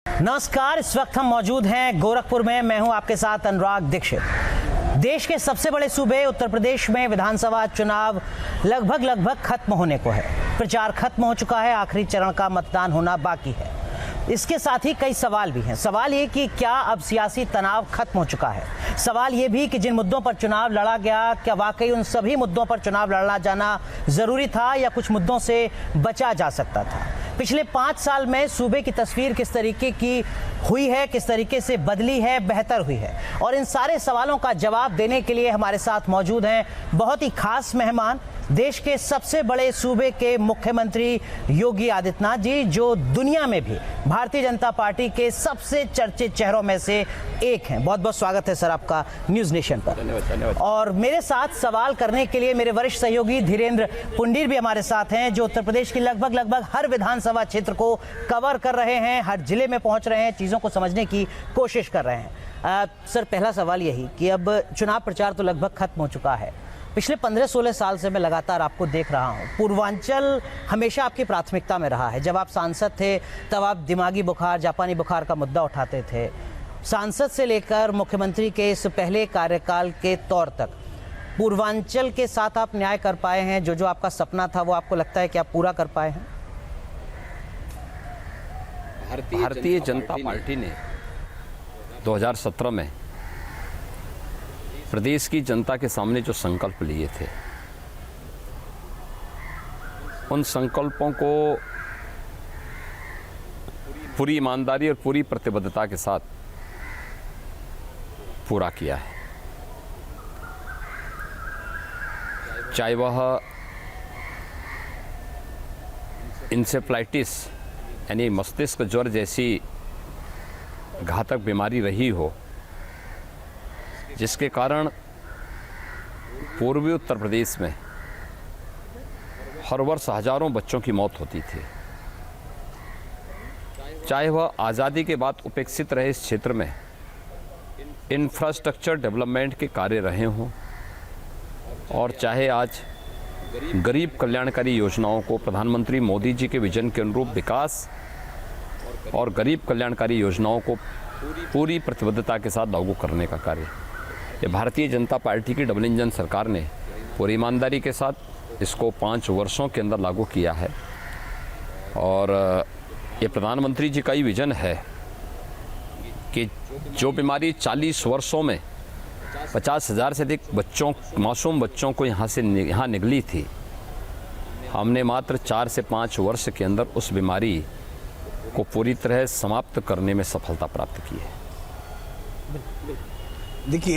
नमस्कार, इस वक्त हम मौजूद हैं गोरखपुर में। मैं हूं आपके साथ अनुराग दीक्षित। देश के सबसे बड़े सूबे उत्तर प्रदेश में विधानसभा चुनाव लगभग खत्म होने को है। प्रचार खत्म हो चुका है, आखिरी चरण का मतदान होना बाकी है। इसके साथ ही कई सवाल भी हैं। सवाल ये कि क्या अब सियासी तनाव खत्म हो चुका है? सवाल ये भी कि जिन मुद्दों पर चुनाव लड़ा गया, क्या वाकई उन सभी मुद्दों पर चुनाव लड़ा जाना जरूरी था या कुछ मुद्दों से बचा जा सकता था? पिछले 5 साल में सूबे की तस्वीर किस तरीके की हुई है, किस तरीके से बदली है, बेहतर हुई है? और इन सारे सवालों का जवाब देने के लिए हमारे साथ मौजूद हैं बहुत ही खास मेहमान, देश के सबसे बड़े सूबे के मुख्यमंत्री योगी आदित्यनाथ जी, जो दुनिया में भी भारतीय जनता पार्टी के सबसे चर्चित चेहरों में से एक हैं। बहुत बहुत स्वागत है सर आपका न्यूज़ नेशन पर। धन्यवाद। और मेरे साथ सवाल करने के लिए मेरे वरिष्ठ सहयोगी धीरेन्द्र पुंडीर भी हमारे साथ हैं, जो उत्तर प्रदेश की लगभग हर विधानसभा क्षेत्र को कवर कर रहे हैं, हर जिले में पहुंच रहे हैं, चीज़ों को समझने की कोशिश कर रहे हैं। सर, पहला सवाल यही कि अब चुनाव प्रचार तो लगभग खत्म हो चुका है। पिछले 15-16 साल से मैं लगातार आपको देख रहा हूँ, पूर्वांचल हमेशा आपकी प्राथमिकता में रहा है। जब आप सांसद थे तब आप दिमागी बुखार, जापानी बुखार का मुद्दा उठाते थे। सांसद से लेकर मुख्यमंत्री के इस पहले कार्यकाल के तौर तक पूर्वांचल के साथ आप न्याय कर पाए हैं? जो आपका सपना था वो आपको लगता है कि आप पूरा कर पाए हैं? भारतीय जनता पार्टी ने 2017 में प्रदेश की जनता के सामने जो संकल्प लिए थे, उन संकल्पों को पूरी ईमानदारी और पूरी प्रतिबद्धता के साथ पूरा किया है। चाहे वह इंसेफ्लाइटिस यानी मस्तिष्क ज्वर जैसी घातक बीमारी रही हो, जिसके कारण पूर्वी उत्तर प्रदेश में हर वर्ष हजारों बच्चों की मौत होती थी। चाहे वह आज़ादी के बाद उपेक्षित रहे इस क्षेत्र में इंफ्रास्ट्रक्चर डेवलपमेंट के कार्य रहे हों, और चाहे आज गरीब कल्याणकारी योजनाओं को प्रधानमंत्री मोदी जी के विजन के अनुरूप विकास और गरीब कल्याणकारी योजनाओं को पूरी प्रतिबद्धता के साथ लागू करने का कार्य, ये भारतीय जनता पार्टी की डबल इंजन सरकार ने पूरी ईमानदारी के साथ इसको 5 वर्षों के अंदर लागू किया है। और ये प्रधानमंत्री जी का ही विजन है कि जो बीमारी 40 वर्षों में 50,000 से अधिक बच्चों, मासूम बच्चों को यहाँ निगली थी, हमने मात्र 4 से 5 वर्ष के अंदर उस बीमारी को पूरी तरह समाप्त करने में सफलता प्राप्त की है। देखिए,